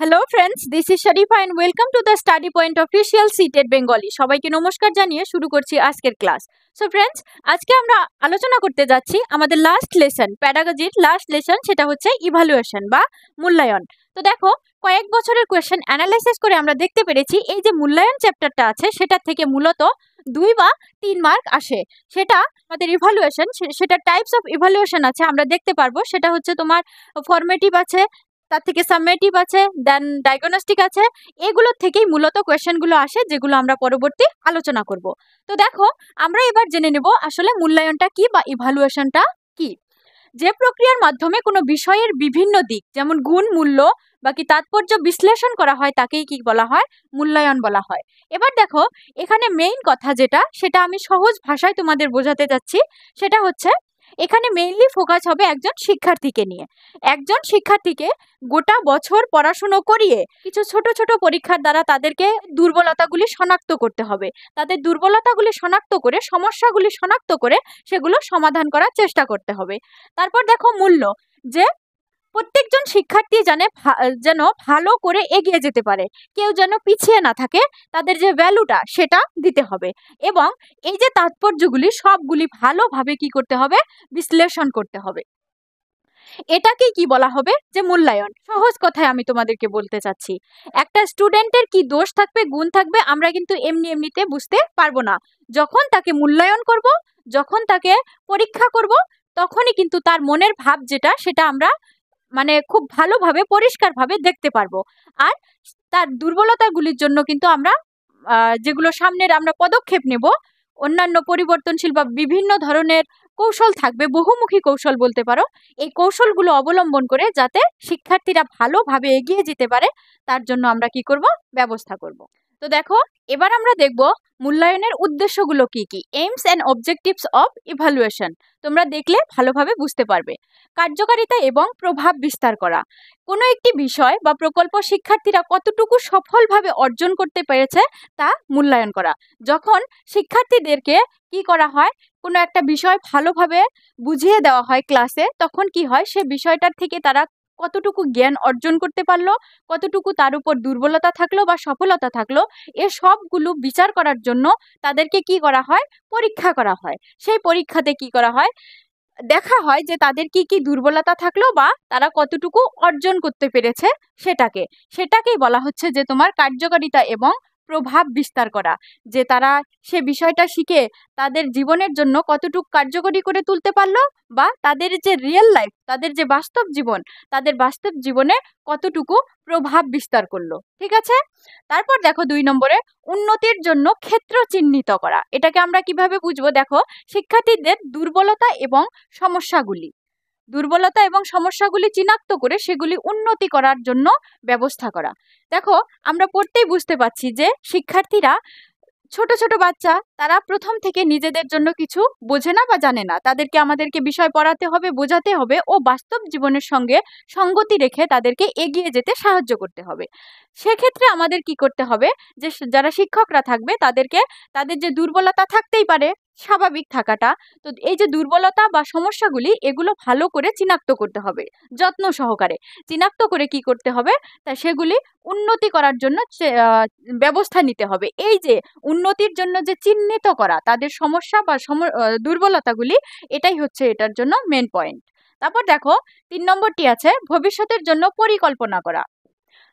Hello friends, this is Sharifa and welcome to the study point official seated Bengali. সবাইকে নমস্কার জানিয়ে শুরু করছি আজকের ক্লাস। সো ফ্রেন্ডস, আজকে আমরা আলোচনা করতে যাচ্ছি আমাদের লাস্ট লেসন, প্যাডাগজির লাস্ট লেসন, সেটা হচ্ছে ইভালুয়েশন বা মূল্যায়ন। তো দেখো, কয়েক বছরের কোয়েশ্চেন অ্যানালাইসিস করে আমরা দেখতে পেরেছি এই যে মূল্যায়ন চ্যাপ্টারটা আছে সেটা থেকে মূলত 2 বা 3 মার্ক আসে। সেটা আমাদের ইভালুয়েশন, সেটা টাইপস অফ ইভালুয়েশন আছে, আমরা দেখতে পারবো। সেটা হচ্ছে তোমার ফরমেটিভ আছে, তার থেকে সামেটিভ আছে, দেন ডায়াগনস্টিক আছে। এগুলোর থেকেই মূলত কোয়েশ্চেনগুলো আসে, যেগুলো আমরা পরবর্তী আলোচনা করব। তো দেখো, আমরা এবার জেনে নেব আসলে মূল্যায়নটা কি বা ইভালুয়েশনটা কি। যে প্রক্রিয়ার মাধ্যমে কোনো বিষয়ের বিভিন্ন দিক যেমন গুণ, মূল্য বা কি তাৎপর্য বিশ্লেষণ করা হয় তাকেই কি বলা হয়? মূল্যায়ন বলা হয়। এবার দেখো, এখানে মেইন কথা যেটা, সেটা আমি সহজ ভাষায় তোমাদের বোঝাতে যাচ্ছি। সেটা হচ্ছে, এখানে মেইনলি ফোকাস হবে একজন শিক্ষার্থীকে নিয়ে। একজন শিক্ষার্থীকে গোটা বছর পড়াশুনো করিয়ে কিছু ছোট ছোট পরীক্ষার দ্বারা তাদেরকে দুর্বলতাগুলি শনাক্ত করতে হবে। তাদের দুর্বলতাগুলি শনাক্ত করে, সমস্যাগুলি শনাক্ত করে সেগুলো সমাধান করার চেষ্টা করতে হবে। তারপর দেখো মূল্য, যে প্রত্যেকজন শিক্ষার্থী যেন ভালো করে এগিয়ে যেতে পারে, কেউ যেন পিছিয়ে না থাকে, তাদের যে ভ্যালুটা সেটা দিতে হবে। এবং এই যে তাৎপর্যগুলি সবগুলি ভালোভাবে কি করতে হবে? বিশ্লেষণ করতে হবে। এটাকে কি বলা হবে? যে মূল্যায়ন। সহজ কথায় আমি তোমাদেরকে বলতে চাচ্ছি, একটা স্টুডেন্টের কি দোষ থাকবে, গুণ থাকবে, আমরা কিন্তু এমনিতে বুঝতে পারবো না। যখন তাকে মূল্যায়ন করব, যখন তাকে পরীক্ষা করব, তখনই কিন্তু তার মনের ভাব যেটা, সেটা আমরা মানে খুব ভালোভাবে পরিষ্কারভাবে দেখতে পারবো। আর তার দুর্বলতাগুলির জন্য কিন্তু আমরা যেগুলো সামনের আমরা পদক্ষেপ নেব, অন্যান্য পরিবর্তনশীল বা বিভিন্ন ধরনের কৌশল থাকবে, বহুমুখী কৌশল বলতে পারো। এই কৌশলগুলো অবলম্বন করে যাতে শিক্ষার্থীরা ভালোভাবে এগিয়ে যেতে পারে, তার জন্য আমরা কি করব? ব্যবস্থা করব। তো দেখো, এবার আমরা দেখব মূল্যায়নের উদ্দেশ্যগুলো কি কি। AIIMS and objectives of evaluation তোমরা দেখলে ভালোভাবে বুঝতে পারবে। কার্যকারিতা এবং প্রভাব বিস্তার করা, কোনো একটি বিষয় বা প্রকল্প শিক্ষার্থীরা কতটুকু সফলভাবে অর্জন করতে পেরেছে তা মূল্যায়ন করা। যখন শিক্ষার্থীদেরকে কি করা হয়, কোনো একটা বিষয় ভালোভাবে বুঝিয়ে দেওয়া হয় ক্লাসে, তখন কি হয়, সে বিষয়টার থেকে তারা কতটুকু জ্ঞান অর্জন করতে পারলো, কতটুকু তার উপর দুর্বলতা থাকলো বা সফলতা থাকলো, এ সবগুলো বিচার করার জন্য তাদেরকে কি করা হয়? পরীক্ষা করা হয়। সেই পরীক্ষাতে কি করা হয়? দেখা হয় যে তাদের কি কি দুর্বলতা থাকলো বা তারা কতটুকু অর্জন করতে পেরেছে। সেটাকেই বলা হচ্ছে যে তোমার কার্যকারিতা এবং প্রভাব বিস্তার করা। যে তারা সে বিষয়টা শিখে তাদের জীবনের জন্য কতটুকু কার্যকরী করে তুলতে পারলো, বা তাদের যে রিয়েল লাইফ, তাদের যে বাস্তব জীবন, তাদের বাস্তব জীবনে কতটুকু প্রভাব বিস্তার করলো। ঠিক আছে। তারপর দেখো 2 নম্বরে, উন্নতির জন্য ক্ষেত্র চিহ্নিত করা। এটাকে আমরা কিভাবে বুঝবো? দেখো, শিক্ষার্থীদের দুর্বলতা এবং সমস্যাগুলি চিনাক্ত করে সেগুলি উন্নতি করার জন্য ব্যবস্থা করা। দেখো, আমরা পড়তেই বুঝতে পাচ্ছি যে শিক্ষার্থীরা, ছোট ছোট বাচ্চা, তারা প্রথম থেকে নিজেদের জন্য কিছু বোঝে না বা জানে না। আমাদেরকে বিষয় পড়াতে হবে, বোঝাতে হবে ও বাস্তব জীবনের সঙ্গে সঙ্গতি রেখে তাদেরকে এগিয়ে যেতে সাহায্য করতে হবে। সেক্ষেত্রে আমাদের কি করতে হবে, যে যারা শিক্ষকরা থাকবে তাদেরকে, তাদের যে দুর্বলতা থাকতেই পারে, স্বাভাবিক থাকাটা, তো এই যে দুর্বলতা বা সমস্যাগুলি, এগুলো ভালো করে চিনাক্ত করতে হবে, যত্ন সহকারে চিনাক্ত করে কি করতে হবে, তা সেগুলি উন্নতি করার জন্য ব্যবস্থা নিতে হবে। এই যে উন্নতির জন্য যে চিহ্নিত করা তাদের সমস্যা বা দুর্বলতাগুলি, এটাই হচ্ছে এটার জন্য মেন পয়েন্ট। তারপর দেখো, 3 নম্বরটি আছে ভবিষ্যতের জন্য পরিকল্পনা করা।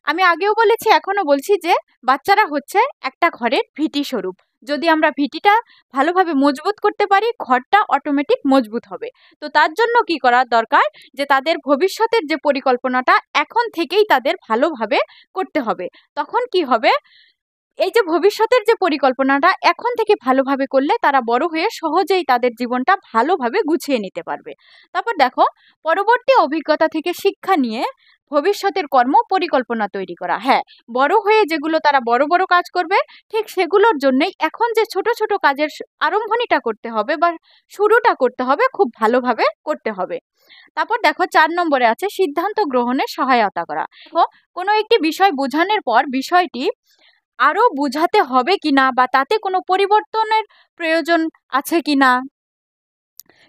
আমি আগেও বলেছি, এখনো বলছি, যে বাচ্চারা হচ্ছে একটা ঘরের ভিটি স্বরূপ। যদি আমরা ভিটিটা ভালোভাবে মজবুত করতে পারি, ঘরটা অটোমেটিক মজবুত হবে। তো তার জন্য কি করা দরকার, যে তাদের ভবিষ্যতের যে পরিকল্পনাটা এখন থেকেই তাদের ভালোভাবে করতে হবে। তখন কি হবে, এই যে ভবিষ্যতের যে পরিকল্পনাটা এখন থেকে ভালোভাবে করলে তারা বড় হয়ে সহজেই তাদের জীবনটা ভালোভাবে গুছিয়ে নিতে পারবে। তারপর দেখো, পরবর্তী অভিজ্ঞতা থেকে শিক্ষা নিয়ে ভবিষ্যতের কর্ম পরিকল্পনা তৈরি করা। হ্যাঁ, বড় হয়ে যেগুলো তারা বড় বড় কাজ করবে, ঠিক সেগুলোর জন্যই এখন যে ছোট ছোট কাজের আরম্ভণিটা করতে হবে বা শুরুটা করতে হবে, খুব ভালোভাবে করতে হবে। তারপর দেখো, 4 নম্বরে আছে সিদ্ধান্ত গ্রহণে সহায়তা করা। দেখো, কোনো একটি বিষয় বোঝানোর পর বিষয়টি আরো বোঝাতে হবে কিনা বা তাতে কোনো পরিবর্তনের প্রয়োজন আছে কিনা,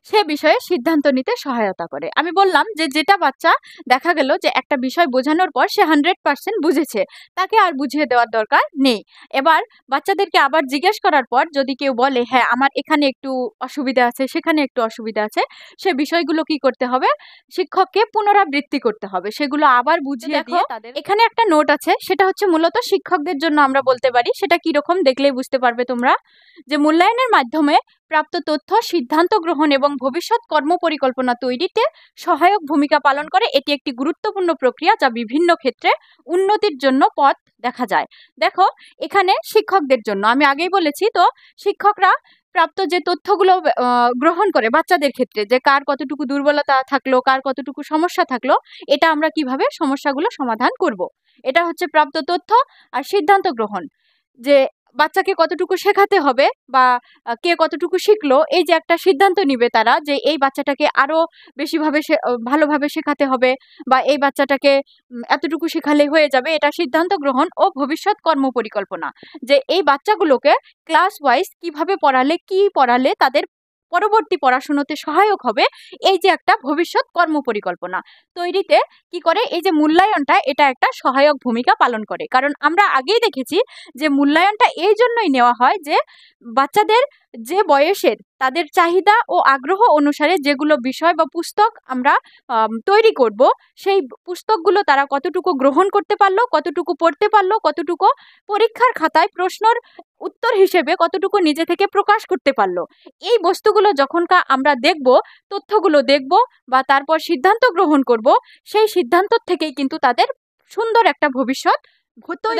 সে বিষয়ে সিদ্ধান্ত নিতে সহায়তা করে। আমি বললাম যে যেটা বাচ্চা দেখা গেল যে একটা বিষয় বোঝানোর পর সে 100% বুঝেছে, তাকে আর বুঝিয়ে দেওয়ার দরকার নেই। এবার বাচ্চাদেরকে আবার জিজ্ঞেস করার পর যদি কেউ বলে হ্যাঁ আমার এখানে একটু অসুবিধা আছে, সেখানে একটু অসুবিধা আছে, সে বিষয়গুলো কি করতে হবে, শিক্ষককে পুনরাবৃত্তি করতে হবে, সেগুলো আবার বুঝিয়ে দিয়ে তাদের। এখানে একটা নোট আছে, সেটা হচ্ছে মূলত শিক্ষকদের জন্য আমরা বলতে পারি। সেটা কি রকম দেখলেই বুঝতে পারবে তোমরা, যে মূল্যায়নের মাধ্যমে প্রাপ্ত তথ্য সিদ্ধান্ত গ্রহণ এবং ভবিষ্যৎ কর্মপরিকল্পনা তৈরিতে সহায়ক ভূমিকা পালন করে। এটি একটি গুরুত্বপূর্ণ প্রক্রিয়া যা বিভিন্ন ক্ষেত্রে উন্নতির জন্য পথ দেখা যায়। দেখো এখানে শিক্ষকদের জন্য আমি আগেই বলেছি, তো শিক্ষকরা প্রাপ্ত যে তথ্যগুলো গ্রহণ করে বাচ্চাদের ক্ষেত্রে, যে কার কতটুকু দুর্বলতা থাকলো, কার কতটুকু সমস্যা থাকলো, এটা আমরা কিভাবে সমস্যাগুলো সমাধান করব, এটা হচ্ছে প্রাপ্ত তথ্য। আর সিদ্ধান্ত গ্রহণ, যে বাচ্চাকে কতটুকু শেখাতে হবে বা কে কতটুকু শিখলো, এই যে একটা সিদ্ধান্ত নিবে তারা, যে এই বাচ্চাটাকে আরো বেশিভাবে ভালোভাবে শেখাতে হবে বা এই বাচ্চাটাকে এতটুকু শেখালে হয়ে যাবে, এটা সিদ্ধান্ত গ্রহণ ও ভবিষ্যৎ কর্মপরিকল্পনা, যে এই বাচ্চাগুলোকে ক্লাস ওয়াইজ কিভাবে পড়ালে, কি পড়ালে তাদের পরবর্তী পড়াশোনাতে সহায়ক হবে, এই যে একটা ভবিষ্যৎ কর্মপরিকল্পনা তৈরিতে কি করে, এই যে মূল্যায়নটা, এটা একটা সহায়ক ভূমিকা পালন করে। কারণ আমরা আগেই দেখেছি যে মূল্যায়নটা এই জন্যই নেওয়া হয় যে বাচ্চাদের যে বয়সের তাদের চাহিদা ও আগ্রহ অনুসারে যেগুলো বিষয় বা পুস্তক আমরা তৈরি করব, সেই পুস্তকগুলো তারা কতটুকু গ্রহণ করতে পারলো, কতটুকু পড়তে পারলো, কতটুকু পরীক্ষার খাতায় প্রশ্নর উত্তর হিসেবে কতটুকু নিজে থেকে প্রকাশ করতে পারলো, এই বস্তুগুলো যখনকার আমরা দেখব, তথ্যগুলো দেখব বা তারপর সিদ্ধান্ত গ্রহণ করব, সেই সিদ্ধান্ত থেকেই কিন্তু তাদের সুন্দর একটা ভবিষ্যৎ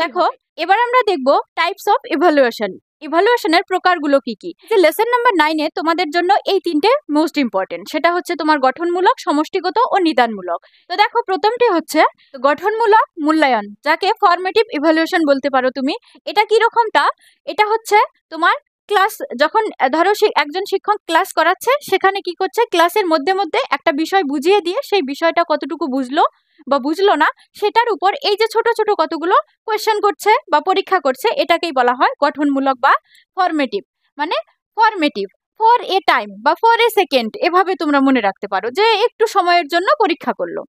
দেখো এবার আমরা দেখব টাইপস অফ ইভালুয়েশন। ইভালুয়েশনের প্রকারগুলো কি কি, যে লেসন নাম্বার 9-এ তোমাদের জন্য এই তিনটে মোস্ট ইম্পর্টেন্ট। সেটা হচ্ছে তোমার গঠনমূলক, সমষ্টিগত ও নিদানমূলক। তো দেখো প্রথমটি হচ্ছে গঠনমূলক মূল্যায়ন, যাকে ফরমেটিভ ইভালুয়েশন বলতে পারো তুমি। এটা কি রকমটা, এটা হচ্ছে তোমার ক্লাস যখন ধরো একজন শিক্ষক ক্লাস করাচ্ছে, সেখানে কি করছে, ক্লাসের মধ্যে মধ্যে একটা বিষয় বুঝিয়ে দিয়ে সেই বিষয়টা কতটুকু বুঝলো বা বুঝলো না, সেটার উপর এই যে ছোট ছোট কতগুলো কোয়েশ্চেন করছে বা পরীক্ষা করছে, এটাকেই বলা হয় গঠনমূলক বা ফরমেটিভ। মানে ফরমেটিভ, ফর এ টাইম বা ফর এ সেকেন্ড, এভাবে তোমরা মনে রাখতে পারো যে একটু সময়ের জন্য পরীক্ষা করলো।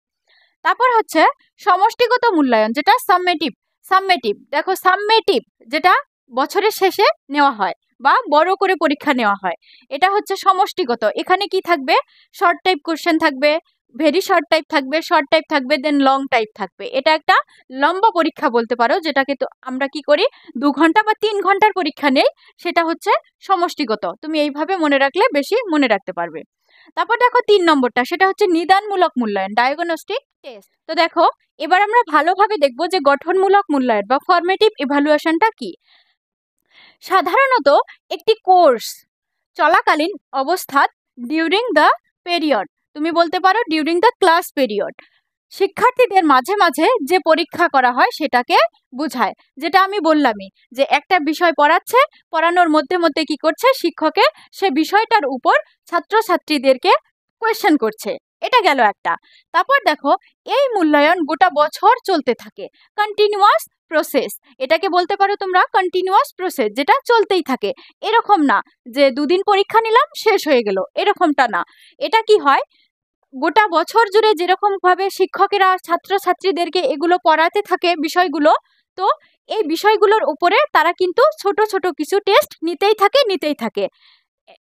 তারপর হচ্ছে সমষ্টিগত মূল্যায়ন, যেটা সাবমেটিভ। সাবমেটিভ দেখো, সাবমেটিভ যেটা বছরের শেষে নেওয়া হয় বা বড় করে পরীক্ষা নেওয়া হয়, এটা হচ্ছে সমষ্টিগত। এখানে কি থাকবে, শর্ট টাইপ কোশ্চেন থাকবে, ভেরি শর্ট টাইপ থাকবে, শর্ট টাইপ থাকবে, দেন লং টাইপ থাকবে। এটা একটা লম্বা পরীক্ষা বলতে পারো, যেটাকে তো আমরা কি করি 2 ঘন্টা বা 3 ঘন্টার পরীক্ষা নেই, সেটা হচ্ছে সমষ্টিগত। তুমি এইভাবে মনে রাখলে বেশি মনে রাখতে পারবে। তারপর দেখো 3 নম্বরটা, সেটা হচ্ছে নিদানমূলক মূল্যায়ন, ডায়াগনস্টিক টেস্ট। তো দেখো এবার আমরা ভালোভাবে দেখবো যে গঠনমূলক মূল্যায়ন বা ফরমেটিভ ইভালুয়েশনটা কি। সাধারণত একটি কোর্স চলাকালীন অবস্থাত, ডিউরিং দ্য পেরিয়ড, তুমি বলতে পারো ডিউরিং দ্য ক্লাস পিরিয়ড, শিক্ষার্থীদের মাঝে মাঝে যে পরীক্ষা করা হয় সেটাকে বোঝায়। যেটা আমি বললামই, যে একটা বিষয় পড়াচ্ছে, পড়ানোর মধ্যে মধ্যে কি করছে, শিক্ষকে সে বিষয়টার উপর ছাত্রছাত্রীদেরকে কোয়েশ্চেন করছে, এটা গেল একটা। তারপর দেখো এই মূল্যায়ন গোটা বছর চলতে থাকে, কন্টিনিউয়াস প্রসেস, এটাকে বলতে পারো তোমরা কন্টিনিউয়াস প্রসেস, যেটা চলতেই থাকে। এরকম না যে 2 দিন পরীক্ষা নিলাম শেষ হয়ে গেল, এরকমটা না। এটা কি হয়, গোটা বছর জুড়ে যেরকম ভাবে শিক্ষকেরা ছাত্রছাত্রীদেরকে এগুলো পড়াতে থাকে বিষয়গুলো, তো এই বিষয়গুলোর উপরে তারা কিন্তু ছোট ছোট কিছু টেস্ট নিতেই থাকে।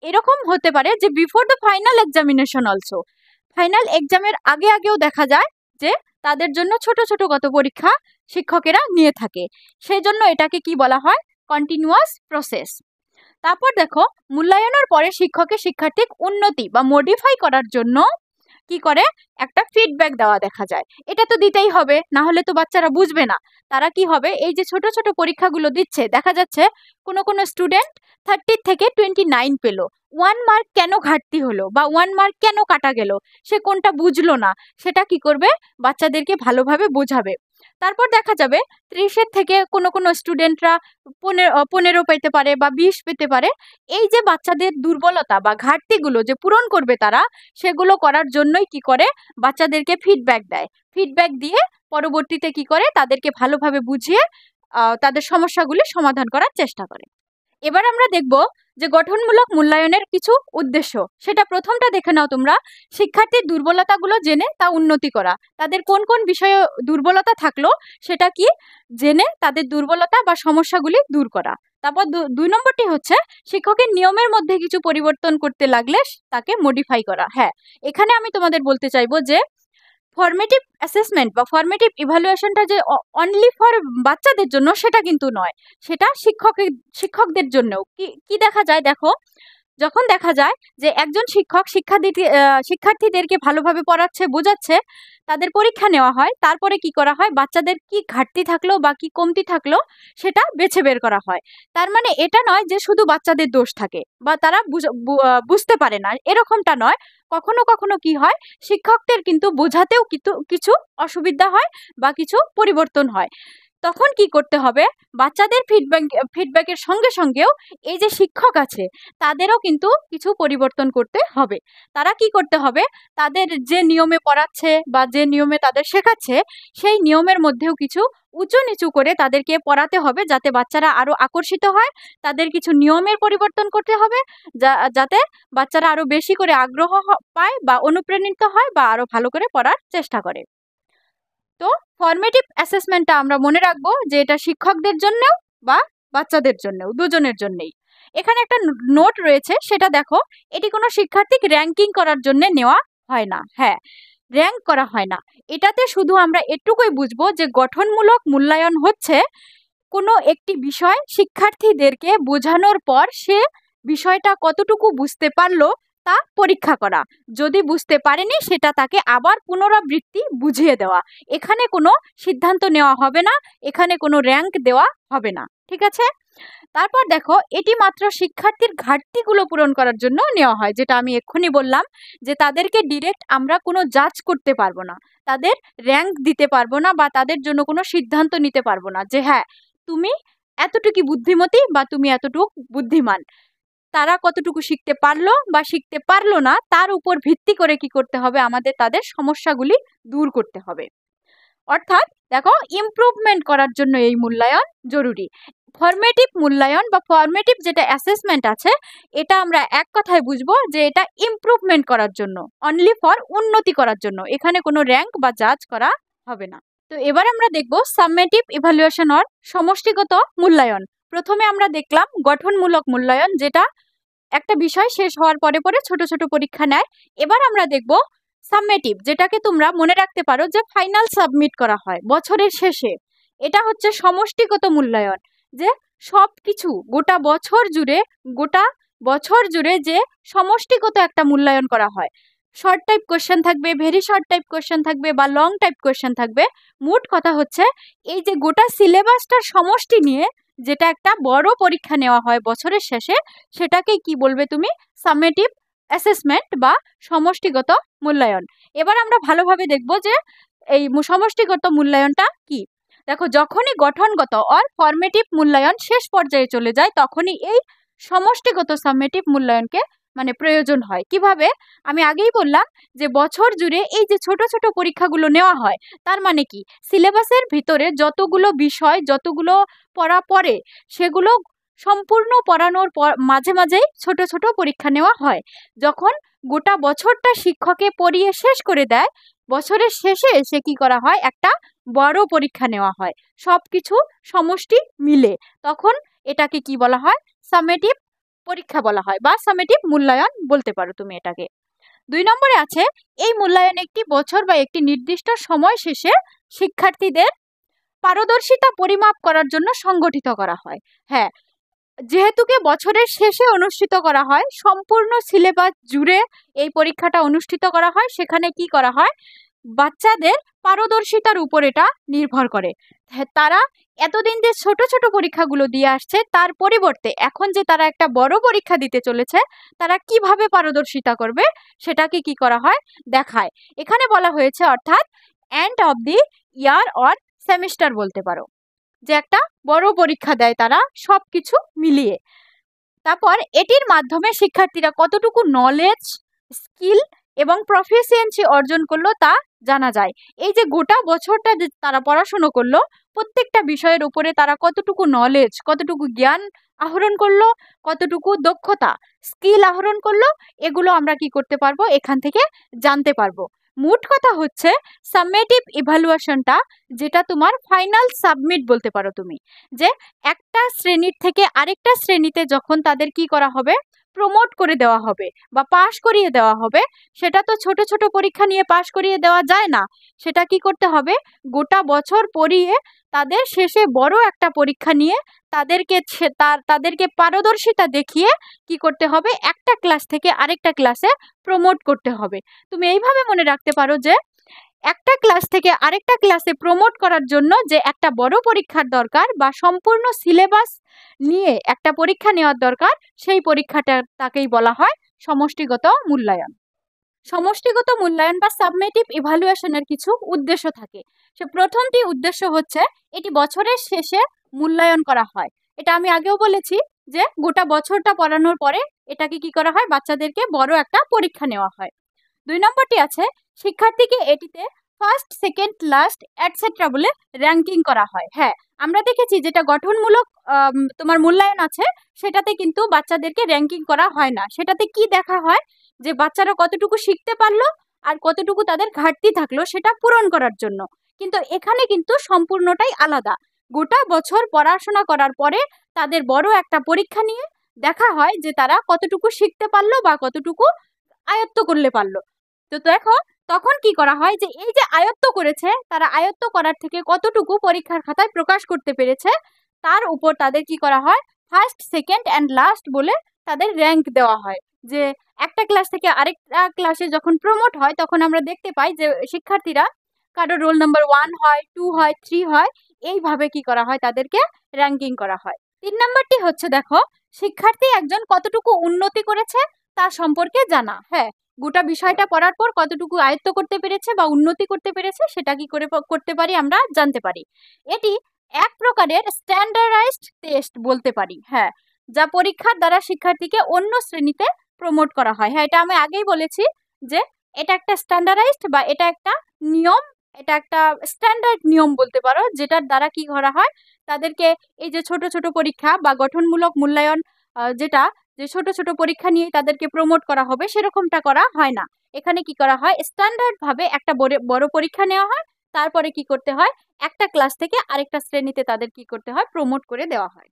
এরকম হতে পারে যে before the final examination also, final এক্সামের আগে আগেও দেখা যায় যে তাদের জন্য ছোট ছোট কত পরীক্ষা শিক্ষকেরা নিয়ে থাকে। সেই জন্য এটাকে কি বলা হয়, কন্টিনিউয়াস প্রসেস। তারপর দেখো মূল্যায়নের পরে শিক্ষকের শিক্ষার্থীর উন্নতি বা মডিফাই করার জন্য কি করে, একটা ফিডব্যাক দেওয়া দেখা যায়। এটা তো দিতেই হবে, না হলে তো বাচ্চারা বুঝবে না। তারা কি হবে, এই যে ছোট ছোট পরীক্ষাগুলো দিচ্ছে, দেখা যাচ্ছে কোনো স্টুডেন্ট 30 থেকে 29 পেলো, 1 মার্ক কেন ঘাটতি হলো বা 1 মার্ক কেন কাটা গেল, সে কোনটা বুঝলো না, সেটা কি করবে, বাচ্চাদেরকে ভালোভাবে বোঝাবে। তারপর দেখা যাবে 30-এর থেকে কোনো স্টুডেন্টরা 15 পেতে পারে বা 20 পেতে পারে। এই যে বাচ্চাদের দুর্বলতা বা ঘাটতিগুলো যে পূরণ করবে তারা, সেগুলো করার জন্যই কি করে, বাচ্চাদেরকে ফিডব্যাক দেয়। ফিডব্যাক দিয়ে পরবর্তীতে কি করে, তাদেরকে ভালোভাবে বুঝিয়ে তাদের সমস্যাগুলি সমাধান করার চেষ্টা করে। এবার আমরা দেখব যে গঠনমূলক মূল্যায়নের কিছু উদ্দেশ্য। সেটা প্রথমটা দেখে নাও তোমরা, শিক্ষার্থীর দুর্বলতাগুলো জেনে তা উন্নতি করা। তাদের কোন কোন বিষয়ে দুর্বলতা থাকলো সেটা কি জেনে তাদের দুর্বলতা বা সমস্যাগুলি দূর করা। তারপর 2 নম্বরটি হচ্ছে শিক্ষকের নিয়মের মধ্যে কিছু পরিবর্তন করতে লাগলে তাকে মডিফাই করা। হ্যাঁ, এখানে আমি তোমাদের বলতে চাইবো যে ফরমেটিভ অ্যাসেসমেন্ট বা ফরমেটিভ ইভালুয়েশনটা যে অনলি ফর বাচ্চাদের জন্য সেটা কিন্তু নয়, সেটা শিক্ষকদের জন্যও। কি দেখা যায়, দেখো যখন দেখা যায় যে একজন শিক্ষক শিক্ষার্থীদেরকে ভালোভাবে পড়াচ্ছে, বোঝাচ্ছে, তাদের পরীক্ষা নেওয়া হয়, তারপরে কি করা হয়, বাচ্চাদের কি ঘাটতি থাকলো বা কি কমতি থাকলো সেটা বেছে বের করা হয়। তার মানে এটা নয় যে শুধু বাচ্চাদের দোষ থাকে বা তারা বুঝতে পারে না, এরকমটা নয়। কখনো কখনো কি হয়, শিক্ষকদের কিন্তু বোঝাতেও কিছু অসুবিধা হয় বা কিছু পরিবর্তন হয়। তখন কি করতে হবে, বাচ্চাদের ফিডব্যাকের সঙ্গে সঙ্গেও এই যে শিক্ষক আছে তাদেরও কিন্তু কিছু পরিবর্তন করতে হবে। তারা কি করতে হবে, তাদের যে নিয়মে পড়াচ্ছে বা যে নিয়মে তাদের শেখাচ্ছে সেই নিয়মের মধ্যেও কিছু উঁচু নিচু করে তাদেরকে পড়াতে হবে, যাতে বাচ্চারা আরো আকর্ষিত হয়। তাদের কিছু নিয়মের পরিবর্তন করতে হবে যাতে বাচ্চারা আরো বেশি করে আগ্রহ পায় বা অনুপ্রাণিত হয় বা আরো ভালো করে পড়ার চেষ্টা করে। তো ফরমেটিভ অ্যাসেসমেন্টটা আমরা মনে রাখবো যে এটা শিক্ষকদের জন্যও বা বাচ্চাদের জন্যও, দুজনের জন্যই। এখানে একটা নোট রয়েছে, সেটা দেখো। এটি কোনো শিক্ষার্থীকে র্যাঙ্কিং করার জন্য নেওয়া হয় না। হ্যাঁ, র্যাঙ্ক করা হয় না। এটাতে শুধু আমরা এটুকুই বুঝবো যে গঠনমূলক মূল্যায়ন হচ্ছে কোনো একটি বিষয় শিক্ষার্থীদেরকে বোঝানোর পর সে বিষয়টা কতটুকু বুঝতে পারলো তা পরীক্ষা করা। যদি বুঝতে পারেনি সেটা তাকে আবার পুনরাবৃত্তি বুঝিয়ে দেওয়া। এখানে কোনো সিদ্ধান্ত নেওয়া হবে না, এখানে কোনো র্যাঙ্ক দেওয়া হবে না, ঠিক আছে? তারপর দেখো, এটি মাত্র শিক্ষার্থীর ঘাটতিগুলো পূরণ করার জন্য নেওয়া হয়, যেটা আমি এক্ষুনি বললাম যে তাদেরকে ডিরেক্ট আমরা কোনো জাজ করতে পারবো না, তাদের র্যাঙ্ক দিতে পারবো না বা তাদের জন্য কোনো সিদ্ধান্ত নিতে পারবো না যে হ্যাঁ তুমি এতটুকু বুদ্ধিমতী বা তুমি এতটুকু বুদ্ধিমান। তারা কতটুকু শিখতে পারলো বা শিখতে পারলো না তার উপর ভিত্তি করে কি করতে হবে, আমাদের তাদের সমস্যাগুলি দূর করতে হবে। অর্থাৎ দেখো, ইমপ্রুভমেন্ট করার জন্য এই মূল্যায়ন জরুরি। ফরমেটিভ মূল্যায়ন বা ফরমেটিভ যেটা অ্যাসেসমেন্ট আছে, এটা আমরা এক কথায় বুঝবো যে এটা ইমপ্রুভমেন্ট করার জন্য, অনলি ফর উন্নতি করার জন্য। এখানে কোনো র্যাঙ্ক বা জাজ করা হবে না। তো এবার আমরা দেখব সামেটিভ ইভালুয়েশন অর সমষ্টিগত মূল্যায়ন। প্রথমে আমরা দেখলাম গঠনমূলক মূল্যায়ন, যেটা একটা বিষয় শেষ হওয়ার পরে পরে ছোট ছোট পরীক্ষা নেয়। এবার আমরা দেখব সামেটিভ, যেটাকে তোমরা মনে রাখতে পারো যে ফাইনাল সাবমিট করা হয় বছরের শেষে। এটা হচ্ছে সমষ্টিগত মূল্যায়ন, যে সবকিছু গোটা বছর জুড়ে যে সমষ্টিগত একটা মূল্যায়ন করা হয়। শর্ট টাইপ কোশ্চেন থাকবে, ভেরি শর্ট টাইপ কোশ্চেন থাকবে বা লং টাইপ কোশ্চেন থাকবে। মোট কথা হচ্ছে এই যে গোটা সিলেবাসটার সমষ্টি নিয়ে যেটা একটা বড় পরীক্ষা নেওয়া হয় বছরের শেষে, সেটাকে কি বলবে তুমি, সামেটিভ অ্যাসেসমেন্ট বা সমষ্টিগত মূল্যায়ন। এবার আমরা ভালোভাবে দেখব যে এই সমষ্টিগত মূল্যায়নটা কি। দেখো, যখনই গঠনগত অর ফরমেটিভ মূল্যায়ন শেষ পর্যায়ে চলে যায় তখনই এই সমষ্টিগত সামেটিভ মূল্যায়নকে মানে প্রয়োজন হয়। কিভাবে, আমি আগেই বললাম যে বছর জুড়ে এই যে ছোট ছোট পরীক্ষাগুলো নেওয়া হয়, তার মানে কি সিলেবাসের ভিতরে যতগুলো বিষয় যতগুলো পড়া পড়ে সেগুলো সম্পূর্ণ পড়ানোর মাঝে মাঝেই ছোট ছোট পরীক্ষা নেওয়া হয়। যখন গোটা বছরটা শিক্ষকে পড়িয়ে শেষ করে দেয়, বছরের শেষে এসে কি করা হয়, একটা বড় পরীক্ষা নেওয়া হয় সবকিছু সমষ্টি মিলে। তখন এটাকে কি বলা হয়, সামেটিভ পরীক্ষা বলা হয় বা সামেটিভ মূল্যায়ন বলতে পারো তুমি এটাকে। 2 নম্বরে আছে, এই মূল্যায়ন একটি বছর বা একটি নির্দিষ্ট সময় শেষে শিক্ষার্থীদের পারদর্শিতা পরিমাপ করার জন্য সংগঠিত করা হয়। হ্যাঁ, যেহেতুকে বছরের শেষে অনুষ্ঠিত করা হয়, সম্পূর্ণ সিলেবাস জুড়ে এই পরীক্ষাটা অনুষ্ঠিত করা হয়, সেখানে কি করা হয়, বাচ্চাদের পারদর্শিতার উপর এটা নির্ভর করে। তারা এতদিন যে ছোট ছোট পরীক্ষাগুলো দিয়ে আসছে তার পরিবর্তে এখন যে তারা একটা বড় পরীক্ষা দিতে চলেছে, তারা কিভাবে পারদর্শিতা করবে সেটাকে কি করা হয়, দেখায়। এখানে বলা হয়েছে অর্থাৎ end of the year or semester বলতে পারো, যে একটা বড় পরীক্ষা দেয় তারা সবকিছু মিলিয়ে। তারপর এটির মাধ্যমে শিক্ষার্থীরা কতটুকু নলেজ, স্কিল এবং প্রফিসিয়েন্সি অর্জন করলো তা জানা যায়। এই যে গোটা বছরটা যে তারা পড়াশুনো করলো, প্রত্যেকটা বিষয়ের উপরে তারা কতটুকু নলেজ, কতটুকু জ্ঞান আহরণ করলো, কতটুকু দক্ষতা, স্কিল আহরণ করলো, এগুলো আমরা কি করতে পারবো, এখান থেকে জানতে পারবো। মোট কথা হচ্ছে সাবমেটিভ ইভ্যালুয়েশনটা, যেটা তোমার ফাইনাল সাবমিট বলতে পারো তুমি, যে একটা শ্রেণীর থেকে আরেকটা শ্রেণীতে যখন তাদের কি করা হবে, প্রমোট করে দেওয়া হবে বা পাশ করিয়ে দেওয়া হবে, সেটা তো ছোট ছোট পরীক্ষা নিয়ে পাশ করিয়ে দেওয়া যায় না। সেটা কি করতে হবে, গোটা বছর পড়িয়ে তাদের শেষে বড় একটা পরীক্ষা নিয়ে তাদেরকে পারদর্শিতা দেখিয়ে কি করতে হবে, একটা ক্লাস থেকে আরেকটা ক্লাসে প্রমোট করতে হবে। তুমি এইভাবে মনে রাখতে পারো যে একটা ক্লাস থেকে আরেকটা ক্লাসে প্রমোট করার জন্য যে একটা বড় পরীক্ষার দরকার বা সম্পূর্ণ সিলেবাস নিয়ে একটা পরীক্ষা নেওয়ার দরকার, সেই পরীক্ষাটা তাকেই বলা হয় সমষ্টিগত মূল্যায়ন। সমষ্টিগত মূল্যায়ন বা সাবমেটিভ ইভালুয়েশনের কিছু উদ্দেশ্য থাকে। সে প্রথমটি উদ্দেশ্য হচ্ছে এটি বছরের শেষে মূল্যায়ন করা হয়। এটা আমি আগেও বলেছি যে গোটা বছরটা পড়ানোর পরে এটাকে কি করা হয়, বাচ্চাদেরকে বড় একটা পরীক্ষা নেওয়া হয়। 2 নম্বরটি আছে শিক্ষার্থীকে এটিতে ফার্স্ট, সেকেন্ড, লাস্ট এটসেট্রা বলে র্যাঙ্কিং করা হয়। হ্যাঁ, আমরা দেখেছি যেটা গঠনমূলক তোমার মূল্যায়ন আছে, সেটাতে কিন্তু বাচ্চাদেরকে র্যাঙ্কিং করা হয় না। সেটাতে কি দেখা হয়, যে বাচ্চারা কতটুকু শিখতে পারলো আর কতটুকু তাদের ঘাটতি থাকলো সেটা পূরণ করার জন্য। কিন্তু এখানে কিন্তু সম্পূর্ণটাই আলাদা। গোটা বছর পড়াশোনা করার পরে তাদের বড় একটা পরীক্ষা নিয়ে দেখা হয় যে তারা কতটুকু শিখতে পারলো বা কতটুকু আয়ত্ত করলে পারলো। তো দেখো তখন কি করা হয়, যে এই যে আয়ত্ত করেছে, তারা আয়ত্ত করার থেকে কতটুকু পরীক্ষার খাতায় প্রকাশ করতে পেরেছে, তার উপর তাদের কি করা হয়, ফার্স্ট, সেকেন্ড অ্যান্ড লাস্ট বলে তাদের র্যাঙ্ক দেওয়া হয়। যে একটা ক্লাস থেকে আরেকটা ক্লাসে যখন প্রমোট হয়, তখন আমরা দেখতে পাই যে শিক্ষার্থীরা কারো রোল নাম্বার 1 হয়, 2 হয়, 3 হয়, এইভাবে কি করা হয়, তাদেরকে র্যাঙ্কিং করা হয়। 3 নাম্বারটি হচ্ছে দেখো শিক্ষার্থী একজন কতটুকু উন্নতি করেছে তা সম্পর্কে জানা। হ্যাঁ, গোটা বিষয়টা পড়ার পর কতটুকু আয়ত্ত করতে পেরেছে বা উন্নতি করতে পেরেছে সেটা কি করে করতে পারি, আমরা জানতে পারি। এটি এক প্রকারের স্ট্যান্ডার্ডাইজড টেস্ট বলতে পারি। হ্যাঁ, যা পরীক্ষার দ্বারা শিক্ষার্থীকে অন্য শ্রেণীতে প্রমোট করা হয়। হ্যাঁ, এটা আমি আগেই বলেছি যে এটা একটা স্ট্যান্ডার্ডাইজড বা এটা একটা নিয়ম, এটা একটা স্ট্যান্ডার্ড নিয়ম বলতে পারো, যেটার দ্বারা কি করা হয়, তাদেরকে এই যে ছোট ছোট পরীক্ষা বা গঠনমূলক মূল্যায়ন, যেটা যে ছোট ছোট পরীক্ষা নিয়ে তাদেরকে প্রমোট করা হবে, সেরকমটা করা হয় না। এখানে কি করা হয়, স্ট্যান্ডার্ড ভাবে একটা বড় পরীক্ষা নেওয়া হয়, তারপরে কি করতে হয়, একটা ক্লাস থেকে আরেকটা শ্রেণীতে তাদের কি করতে হয়, প্রমোট করে দেওয়া হয়।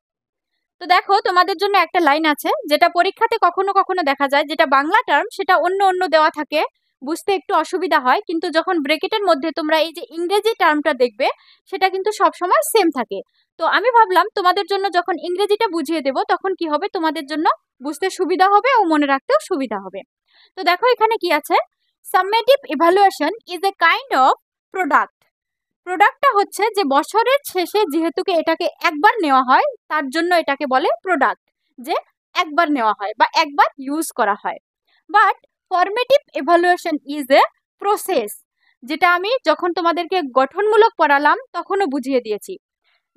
তো দেখো তোমাদের জন্য একটা লাইন আছে যেটা পরীক্ষাতে কখনো কখনো দেখা যায়, যেটা বাংলা টার্ম সেটা অন্য অন্য দেওয়া থাকে, বুঝতে একটু অসুবিধা হয়, কিন্তু যখন ব্রেকেটের মধ্যে তোমরা এই যে ইংরেজি টার্মটা দেখবে, সেটা কিন্তু সব সময় সেম থাকে। তো আমি ভাবলাম তোমাদের জন্য যখন ইংরেজিটা বুঝিয়ে দেব, তখন কি হবে, তোমাদের জন্য বুঝতে সুবিধা হবে ও মনে রাখতেও সুবিধা হবে। তো দেখো এখানে কি আছে, সাবমেটিভ evaluation is a kind of product. প্রোডাক্টটা হচ্ছে যে বছরের শেষে যেহেতু এটাকে একবার নেওয়া হয়, তার জন্য এটাকে বলে প্রোডাক্ট, যে একবার নেওয়া হয় বা একবার ইউজ করা হয়। But formative evaluation is a process, যেটা আমি যখন তোমাদেরকে গঠনমূলক পড়ালাম তখনও বুঝিয়ে দিয়েছি,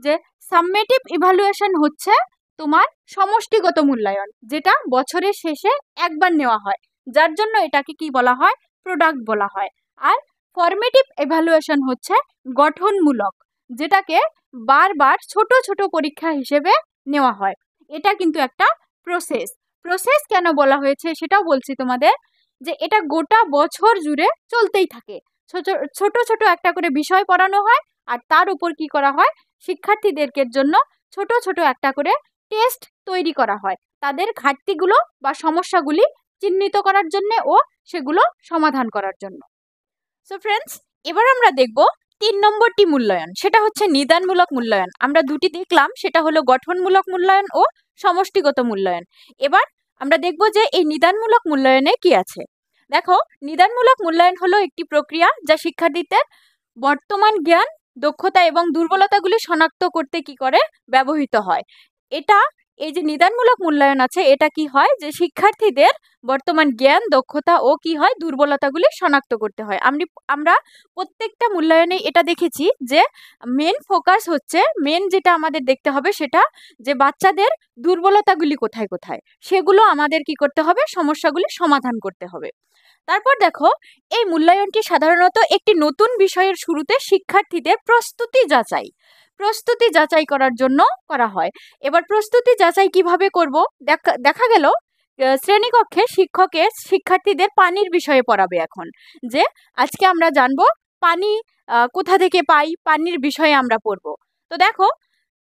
যে সাবমেটিভ ইভালুয়েশন হচ্ছে তোমার সমষ্টিগত মূল্যায়ন, যেটা বছরের শেষে একবার নেওয়া হয়, যার জন্য এটাকে কি বলা হয়, প্রোডাক্ট বলা হয়। আর ফরমেটিভ ইভালুয়েশন হচ্ছে গঠনমূলক, যেটাকে বারবার ছোট ছোট পরীক্ষা হিসেবে নেওয়া হয়। এটা কিন্তু একটা প্রসেস। প্রসেস কেন বলা হয়েছে সেটাও বলছি তোমাদের, যে এটা গোটা বছর জুড়ে চলতেই থাকে। ছোট ছোট ছোট একটা করে বিষয় পড়ানো হয়, আর তার উপর কি করা হয়, শিক্ষার্থীদেরকে জন্য ছোট ছোট একটা করে টেস্ট তৈরি করা হয়, তাদের ঘাটতিগুলো বা সমস্যাগুলি চিহ্নিত করার জন্য ও সেগুলো সমাধান করার জন্য। সো ফ্রেন্ডস, এবার আমরা দেখব 3 নম্বরটি মূল্যায়ন, সেটা হচ্ছে নিদানমূলক মূল্যায়ন। আমরা দুটি দেখলাম, সেটা হলো গঠনমূলক মূল্যায়ন ও সমষ্টিগত মূল্যায়ন। এবার আমরা দেখব যে এই নিদানমূলক মূল্যায়নে কি আছে। দেখো, নিদানমূলক মূল্যায়ন হলো একটি প্রক্রিয়া যা শিক্ষার্থীদের বর্তমান জ্ঞান, দক্ষতা এবং দুর্বলতাগুলি শনাক্ত করতে কি করে ব্যবহৃত হয়। এটা এই যে নিদানমূলক মূল্যায়ন আছে, এটা কি হয়, যে শিক্ষার্থীদের বর্তমান জ্ঞান, দক্ষতা ও কি হয়, দুর্বলতাগুলি শনাক্ত করতে হয়। আমরা প্রত্যেকটা মূল্যায়নে এটা দেখেছি যে মেন ফোকাস হচ্ছে, মেন যেটা আমাদের দেখতে হবে সেটা, যে বাচ্চাদের দুর্বলতাগুলি কোথায় কোথায়, সেগুলো আমাদের কি করতে হবে, সমস্যাগুলি সমাধান করতে হবে। তারপর দেখো, এই মূল্যায়নটি সাধারণত একটি নতুন বিষয়ের শুরুতে শিক্ষার্থীদের প্রস্তুতি যাচাই করার জন্য করা হয়। এবার প্রস্তুতি যাচাই কিভাবে করব? দেখা গেল শ্রেণীকক্ষে শিক্ষকের শিক্ষার্থীদের পানির বিষয়ে পড়াবে এখন, যে আজকে আমরা জানবো পানি কোথা থেকে পাই, পানির বিষয়ে আমরা পড়বো। তো দেখো,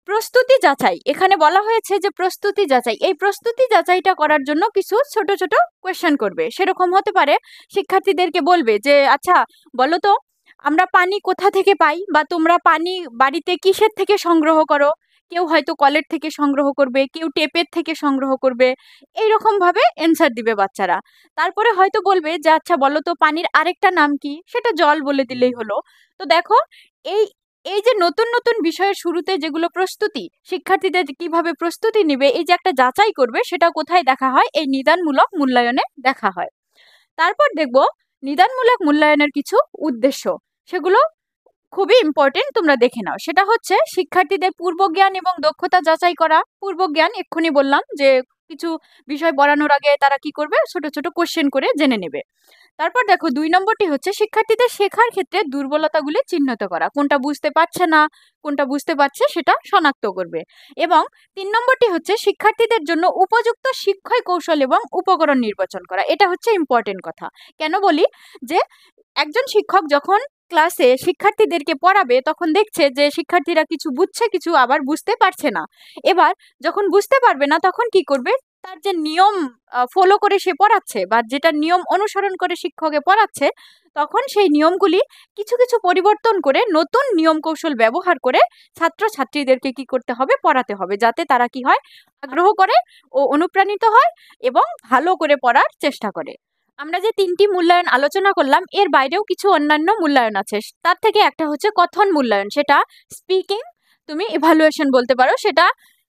প্রস্তুতি যাচাই এখানে বলা হয়েছে যে প্রস্তুতি যাচাই, এই প্রস্তুতি যাচাইটা করার জন্য কিছু ছোট ছোট কোয়েশ্চেন করবে। সেরকম হতে পারে শিক্ষার্থীদেরকে বলবে যে আচ্ছা বলো তো আমরা পানি কোথা থেকে পাই, বা তোমরা পানি বাড়িতে কিসের থেকে সংগ্রহ করো। কেউ হয়তো কলের থেকে সংগ্রহ করবে, কেউ টেপের থেকে সংগ্রহ করবে, এইরকম ভাবে অ্যান্সার দিবে বাচ্চারা। তারপরে হয়তো বলবে যে আচ্ছা বলো তো পানির আরেকটা নাম কি, সেটা জল বলে দিলেই হলো। তো দেখো, এই এই যে নতুন নতুন বিষয়ের শুরুতে যেগুলো প্রস্তুতি, শিক্ষার্থীদের কিভাবে প্রস্তুতি নিবে এই যে একটা যাচাই করবে, সেটা কোথায় দেখা হয়? এই নিদানমূলক মূল্যায়নে দেখা হয়। তারপর দেখব নিদানমূলক মূল্যায়নের কিছু উদ্দেশ্য, সেগুলো খুবই ইম্পর্টেন্ট, তোমরা দেখে নাও। সেটা হচ্ছে শিক্ষার্থীদের পূর্বজ্ঞান এবং দক্ষতা যাচাই করা। পূর্বজ্ঞান এক্ষুনি বললাম যে কিছু বিষয় পড়ানোর আগে তারা কি করবে, ছোট ছোট কোশ্চেন করে জেনে নেবে। তারপর দেখো 2 নম্বরটি হচ্ছে শিক্ষার্থীদের শেখার ক্ষেত্রে দুর্বলতাগুলি চিহ্নিত করা, কোনটা বুঝতে পারছে না কোনটা বুঝতে পারছে সেটা শনাক্ত করবে। এবং 3 নম্বরটি হচ্ছে শিক্ষার্থীদের জন্য উপযুক্ত শিক্ষা কৌশল এবং উপকরণ নির্বাচন করা। এটা হচ্ছে ইম্পর্টেন্ট কথা। কেন বলি, যে একজন শিক্ষক যখন ক্লাসে শিক্ষার্থীদেরকে পড়াবে তখন দেখছে যে শিক্ষার্থীরা কিছু বুঝছে, কিছু আবার বুঝতে পারছে না। এবার যখন বুঝতে পারবে না তখন কি করবে, তার যে নিয়ম ফলো করে সে পড়াচ্ছে বা যেটা নিয়ম অনুসরণ করে শিক্ষকে পড়াচ্ছে, তখন সেই নিয়মগুলি কিছু কিছু পরিবর্তন করে নতুন নিয়ম কৌশল ব্যবহার করে ছাত্রছাত্রীদেরকে কি করতে হবে, পড়াতে হবে, যাতে তারা কি হয়, আগ্রহ করে ও অনুপ্রাণিত হয় এবং ভালো করে পড়ার চেষ্টা করে। আমরা যে 3টি মূল্যায়ন আলোচনা করলাম এর বাইরেও কিছু অন্যান্য মূল্যায়ন আছে। তার থেকে একটা হচ্ছে কথন মূল্যায়ন, সেটা স্পিকিং তুমি ইভালুয়েশন বলতে পারো। সেটা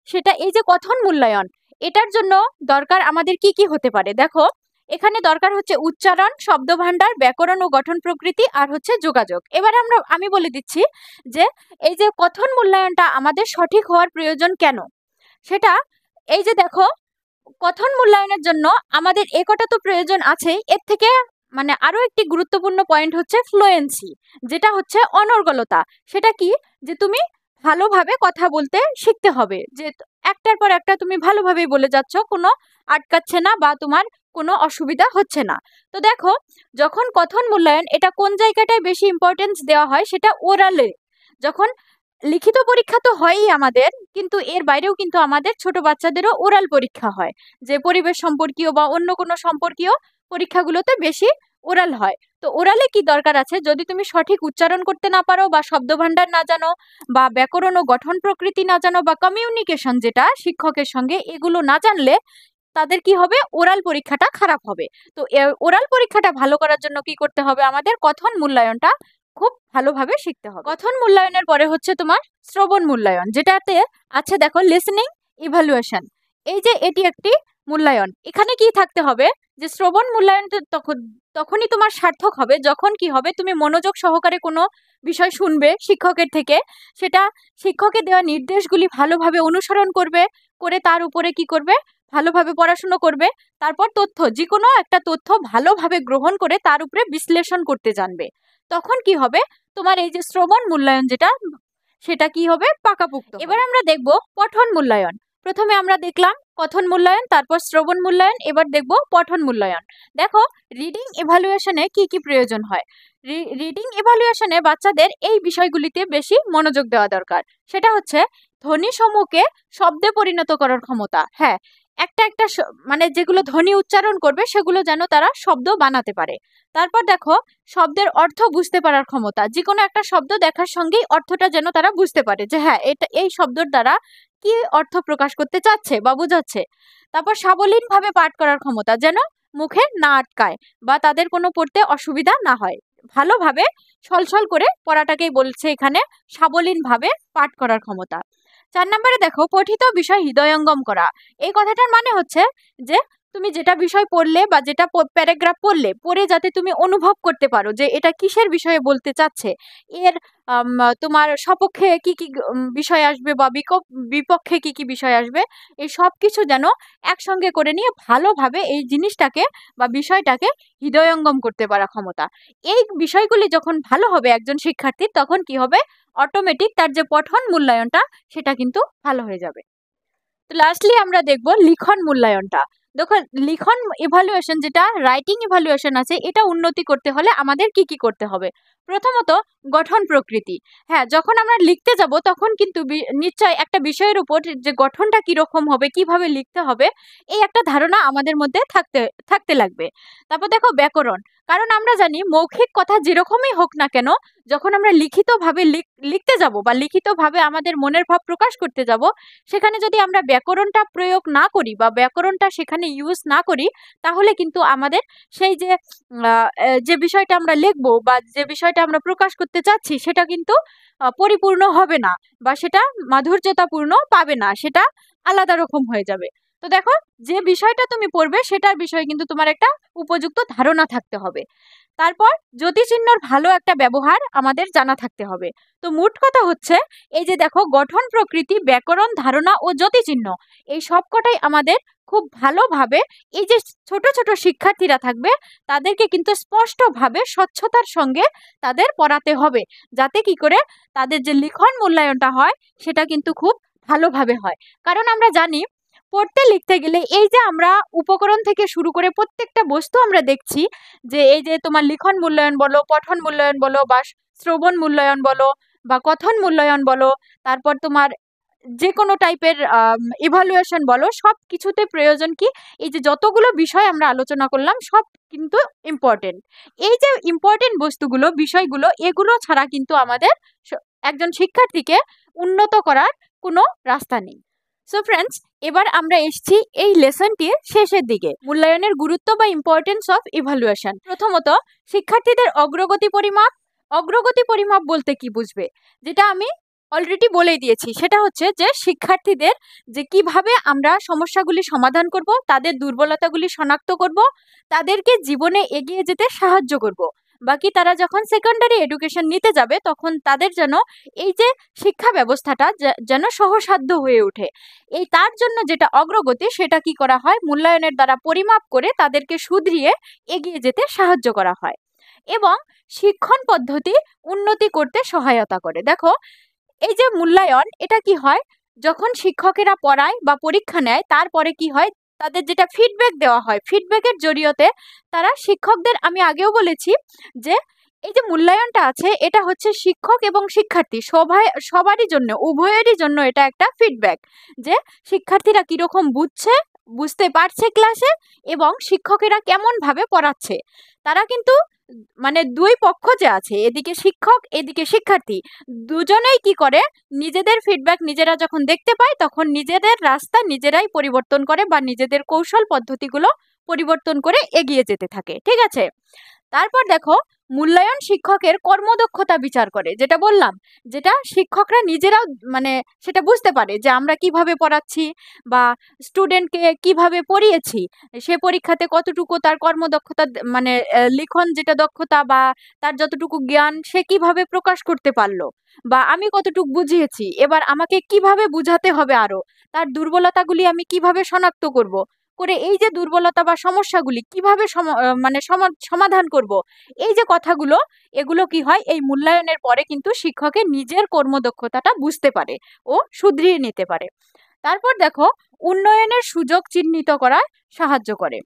সেটা এই যে কথন মূল্যায়ন, এটার জন্য দরকার আমাদের কি কি হতে পারে? দেখো, এখানে দরকার হচ্ছে উচ্চারণ, শব্দভাণ্ডার, ব্যাকরণ ও গঠন প্রকৃতি, আর হচ্ছে যোগাযোগ। এবার আমি বলে দিচ্ছি যে এই যে কথন মূল্যায়নটা আমাদের সঠিক হওয়ার প্রয়োজন কেন। সেটা এই যে দেখো, কথন মূল্যায়নের জন্য আমাদের একটা তো প্রয়োজন আছেই, এর থেকে মানে আরো একটি গুরুত্বপূর্ণ পয়েন্ট হচ্ছে ফ্লুয়েন্সি, যেটা হচ্ছে অনর্গলতা। সেটা কি, যে তুমি ভালোভাবে কথা বলতে শিখতে হবে, যে একটার পর একটা তুমি ভালোভাবে বলে যাচ্ছ, কোনো আটকাচ্ছে না বা তোমার কোনো অসুবিধা হচ্ছে না। তো দেখো, যখন কথন মূল্যায়ন, এটা কোন জায়গাটায় বেশি ইম্পর্টেন্স দেওয়া হয়, সেটা ওরালে। যখন লিখিত পরীক্ষা তো হয়ই আমাদের, কিন্তু এর বাইরেও কিন্তু আমাদের ছোট বাচ্চাদেরও ওরাল পরীক্ষা হয়, যে পরিবেশ সম্পর্কীয় বা অন্য কোনো সম্পর্কীয় পরীক্ষাগুলোতে বেশি ওরাল হয়। তো ওরালে কি দরকার আছে, যদি তুমি সঠিক উচ্চারণ করতে না পারো বা শব্দভাণ্ডার না জানো বা ব্যাকরণ ও গঠন প্রকৃতি না জানো বা কমিউনিকেশন যেটা শিক্ষকের সঙ্গে, এগুলো না জানলে তাদের কি হবে, ওরাল পরীক্ষাটা খারাপ হবে। তো ওরাল পরীক্ষাটা ভালো করার জন্য কি করতে হবে, আমাদের কথন মূল্যায়নটা খুব ভালোভাবে শিখতে হবে। কথন মূল্যায়নের পরে হচ্ছে তোমার শ্রবণ মূল্যায়ন, যেটাতে আছে দেখো লিসনিং ইভালুয়েশন। এই যে এটি একটি মূল্যায়ন, এখানে কি থাকতে হবে, যে শ্রবণ মূল্যায়ন তখনই তোমার সার্থক হবে যখন কি হবে, তুমি মনোযোগ সহকারে কোনো বিষয় শুনবে শিক্ষকের থেকে, সেটা শিক্ষকের দেওয়া নির্দেশগুলি ভালোভাবে অনুসরণ করবে, করে তার উপরে কি করবে, ভালোভাবে পড়াশুনো করবে। তারপর যে কোনো একটা তথ্য ভালোভাবে গ্রহণ করে তার উপরে বিশ্লেষণ করতে জানবে। তখন কি হবে, তোমার এই যে শ্রবণ মূল্যায়ন যেটা, সেটা কি হবে, পাকাপোক্ত। এবার আমরা দেখব পঠন মূল্যায়ন। প্রথমে আমরা দেখলাম কথন মূল্যায়ন, তারপর শ্রবণ মূল্যায়ন, এবার দেখব পঠন মূল্যায়ন। দেখো, রিডিং ইভালুয়েশনে কি কি প্রয়োজন হয়। রিডিং ইভালুয়েশনে বাচ্চাদের এই বিষয়গুলিতে বেশি মনোযোগ দেওয়া দরকার। সেটা হচ্ছে ধ্বনি সমূহকে শব্দে পরিণত করার ক্ষমতা। হ্যাঁ, একটা একটা মানে যেগুলো ধ্বনি উচ্চারণ করবে সেগুলো যেন তারা শব্দ বানাতে পারে। তারপর দেখো, শব্দের অর্থ বুঝতে পারার ক্ষমতা, যে কোনো একটা শব্দ দেখার সঙ্গেই অর্থটা যেন তারা বুঝতে পারে, যে হ্যাঁ এটা এই শব্দর দ্বারা কি অর্থ প্রকাশ করতে চাচ্ছে বা বোঝাচ্ছে। তারপর সাবলীন ভাবে পাঠ করার ক্ষমতা, যেন মুখে না আটকায় বা তাদের কোনো পড়তে অসুবিধা না হয়, ভালোভাবে সলসল করে পড়াটাকেই বলছে এখানে সাবলীন ভাবে পাঠ করার ক্ষমতা। 4 নম্বরে দেখো, পঠিত বিষয় হৃদয়ঙ্গম করা। এই কথাটার মানে হচ্ছে যে তুমি যেটা বিষয় পড়লে বা যেটা প্যারাগ্রাফ পড়লে পড়ে যাতে তুমি অনুভব করতে পারো যে এটা কিসের বিষয়ে বলতে চাচ্ছে, এর তোমার সপক্ষে কি কি বিষয় আসবে বা বিপক্ষে কি কি বিষয় আসবে, এই সব কিছু যেন একসঙ্গে করে নিয়ে ভালোভাবে এই জিনিসটাকে বা বিষয়টাকে হৃদয়ঙ্গম করতে পারা ক্ষমতা। এই বিষয়গুলি যখন ভালো হবে একজন শিক্ষার্থীর, তখন কি হবে, অটোমেটিক তার যে পঠন মূল্যায়নটা সেটা কিন্তু ভালো হয়ে যাবে। তো লাস্টলি আমরা দেখব লিখন মূল্যায়নটা। দেখো, লিখন ইভালুয়েশন যেটা রাইটিং ইভালুয়েশন আছে, এটা উন্নতি করতে হলে আমাদের কি কি করতে হবে? প্রথমত, গঠন প্রকৃতি। হ্যাঁ, যখন আমরা লিখতে যাব তখন কিন্তু নিশ্চয় একটা বিষয়ের উপর যে গঠনটা কিরকম হবে, কিভাবে লিখতে হবে, এই একটা ধারণা আমাদের মধ্যে থাকতে লাগবে। তারপর দেখো ব্যাকরণ। কারণ আমরা জানি মৌখিক কথা যেরকমই হোক না কেন, যখন আমরা লিখিতভাবে লিখতে যাব বা লিখিতভাবে আমাদের মনের ভাব প্রকাশ করতে যাব, সেখানে যদি আমরা ব্যাকরণটা প্রয়োগ না করি বা ব্যাকরণটা সেখানে ইউজ না করি, তাহলে কিন্তু আমাদের সেই যে বিষয়টা আমরা লিখবো বা যে বিষয়টা আমরা প্রকাশ করতে চাচ্ছি, সেটা কিন্তু পরিপূর্ণ হবে না বা সেটা মাধুর্যতাপূর্ণ পাবে না, সেটা আলাদা রকম হয়ে যাবে। তো দেখো, যে বিষয়টা তুমি পড়বে সেটার বিষয়ে কিন্তু তোমার একটা উপযুক্ত ধারণা থাকতে হবে। তারপর জ্যোতিচিহ্নর ভালো একটা ব্যবহার আমাদের জানা থাকতে হবে। তো মোট কথা হচ্ছে, এই যে দেখো, গঠন প্রকৃতি, ব্যাকরণ, ধারণা ও জ্যোতিচিহ্ন, এই সবকটাই আমাদের খুব ভালোভাবে, এই যে ছোট ছোট শিক্ষার্থীরা থাকবে তাদেরকে কিন্তু স্পষ্টভাবে স্বচ্ছতার সঙ্গে তাদের পড়াতে হবে, যাতে কি করে তাদের যে লিখন মূল্যায়নটা হয় সেটা কিন্তু খুব ভালোভাবে হয়। কারণ আমরা জানি পড়তে লিখতে গেলে এই যে আমরা উপকরণ থেকে শুরু করে প্রত্যেকটা বস্তু আমরা দেখছি, যে এই যে তোমার লিখন মূল্যায়ন বলো, পঠন মূল্যায়ন বলো, বা শ্রবণ মূল্যায়ন বলো, বা কথন মূল্যায়ন বলো, তারপর তোমার যে কোনো টাইপের ইভালুয়েশন বলো, সব কিছুতে প্রয়োজন কি, এই যে যতগুলো বিষয় আমরা আলোচনা করলাম সব কিন্তু ইম্পর্টেন্ট। এই যে ইম্পর্টেন্ট বস্তুগুলো, বিষয়গুলো, এগুলো ছাড়া কিন্তু আমাদের একজন শিক্ষার্থীকে উন্নত করার কোনো রাস্তা নেই। সো ফ্রেন্ডস, এবার আমরা এসেছি এই লেসনটির শেষের দিকে, মূল্যায়নের গুরুত্ব বা ইম্পর্টেন্স অফ ইভালুয়েশন। প্রথমত, শিক্ষার্থীদের অগ্রগতি পরিমাপ বলতে কি বুঝবে, যেটা আমি অলরেডি বলেই দিয়েছি। সেটা হচ্ছে যে শিক্ষার্থীদের যে কিভাবে আমরা সমস্যাগুলি সমাধান করব, তাদের দুর্বলতাগুলি শনাক্ত করব, তাদেরকে জীবনে এগিয়ে যেতে সাহায্য করব। বাকি তারা যখন সেকেন্ডারি এডুকেশন নিতে যাবে, তখন তাদের যেন এই যে শিক্ষা ব্যবস্থাটা যেন সহজসাধ্য হয়ে ওঠে, এই তার জন্য যেটা অগ্রগতি, সেটা কি করা হয়, মূল্যায়নের দ্বারা পরিমাপ করে তাদেরকে শুধরিয়ে এগিয়ে যেতে সাহায্য করা হয় এবং শিক্ষণ পদ্ধতি উন্নতি করতে সহায়তা করে। দেখো, এই যে মূল্যায়ন, এটা কি হয়, যখন শিক্ষকেরা পড়ায় বা পরীক্ষা নেয়, তারপরে কি হয়, তাদের যেটা ফিডব্যাক দেওয়া হয়, ফিডব্যাকের জরিয়তে তারা শিক্ষকদের, আমি আগেও বলেছি যে এই যে মূল্যায়নটা আছে, এটা হচ্ছে শিক্ষক এবং শিক্ষার্থী সবারই জন্য, উভয়েরই জন্য এটা একটা ফিডব্যাক, যে শিক্ষার্থীরা কিরকম বুঝতে পারছে ক্লাসে, এবং শিক্ষকেরা কেমন ভাবে পড়াচ্ছে। তারা কিন্তু মানে দুই পক্ষ যে আছে, এদিকে শিক্ষক এদিকে শিক্ষার্থী, দুজনেই কি করে, নিজেদের ফিডব্যাক নিজেরা যখন দেখতে পায়, তখন নিজেদের রাস্তা নিজেরাই পরিবর্তন করে বা নিজেদের কৌশল পদ্ধতিগুলো পরিবর্তন করে এগিয়ে যেতে থাকে। ঠিক আছে? তারপর দেখো, মূল্যায়ন শিক্ষকের কর্মদক্ষতা বিচার করে, যেটা বললাম, যেটা শিক্ষকরা নিজেরাও মানে সেটা বুঝতে পারে যে আমরা কিভাবে পড়াচ্ছি বা স্টুডেন্টকে কিভাবে পড়িয়েছি, সে পরীক্ষাতে কতটুকু তার কর্মদক্ষতা, মানে লিখন যেটা দক্ষতা বা তার যতটুকু জ্ঞান সে কিভাবে প্রকাশ করতে পারলো, বা আমি কতটুকু বুঝিয়েছি, এবার আমাকে কিভাবে বুঝাতে হবে, আরো তার দুর্বলতাগুলি আমি কিভাবে শনাক্ত করব, করে এই যে দুর্বলতা বা সমস্যাগুলি কিভাবে সমাধান করব, এই যে কথাগুলো, এগুলো কি হয়, এই মূল্যায়নের পরে কিন্তু শিক্ষকের নিজের কর্মদক্ষতাটা বুঝতে পারে ও শুধরিয়ে নিতে পারে। তারপর দেখো, উন্নয়নের সুযোগ চিহ্নিত করায় সাহায্য করে।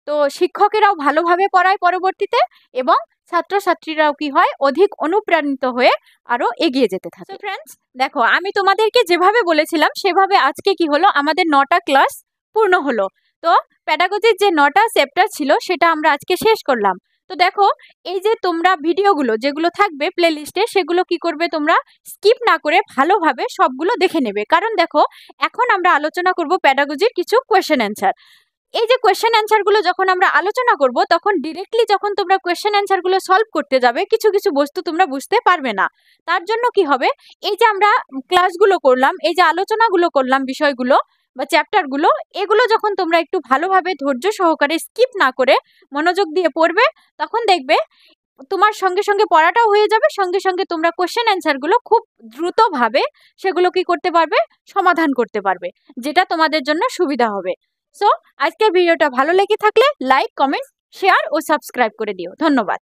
তো শিক্ষকেরাও ভালোভাবে পড়ায় পরবর্তীতে, এবং ছাত্রছাত্রীরাও কি হয়, অধিক অনুপ্রাণিত হয়ে আরো এগিয়ে যেতে থাকে। ফ্রেন্ডস, দেখো, আমি তোমাদেরকে যেভাবে বলেছিলাম সেভাবে আজকে কি হলো, আমাদের 9টা ক্লাস পূর্ণ হলো। তো প্যাডাগজির যে 9টা চ্যাপ্টার ছিল সেটা আমরা আজকে শেষ করলাম। তো দেখো, এই যে তোমরা ভিডিওগুলো যেগুলো থাকবে প্লে লিস্টে, সেগুলো কি করবে, তোমরা স্কিপ না করে ভালোভাবে সবগুলো দেখে নেবে। কারণ দেখো, এখন আমরা আলোচনা করব প্যাডাগজির কিছু কোয়েশ্চেন অ্যান্সার। এই যে কোয়েশ্চেন অ্যান্সারগুলো যখন আমরা আলোচনা করব, তখন ডিরেক্টলি যখন তোমরা কোয়েশ্চেন অ্যান্সারগুলো সলভ করতে যাবে, কিছু কিছু বস্তু তোমরা বুঝতে পারবে না। তার জন্য কি হবে, এই যে আমরা ক্লাসগুলো করলাম, এই যে আলোচনাগুলো করলাম বিষয়গুলো, বা চ্যাপ্টারগুলো, এগুলো যখন তোমরা একটু ভালোভাবে ধৈর্য সহকারে স্কিপ না করে মনোযোগ দিয়ে পড়বে, তখন দেখবে তোমার সঙ্গে সঙ্গে পড়াটাও হয়ে যাবে, সঙ্গে সঙ্গে তোমরা কোশ্চেন অ্যান্সারগুলো খুব দ্রুতভাবে সেগুলো কি করতে পারবে, সমাধান করতে পারবে, যেটা তোমাদের জন্য সুবিধা হবে। সো আজকের ভিডিওটা ভালো লেগে থাকলে লাইক, কমেন্ট, শেয়ার ও সাবস্ক্রাইব করে দিও। ধন্যবাদ।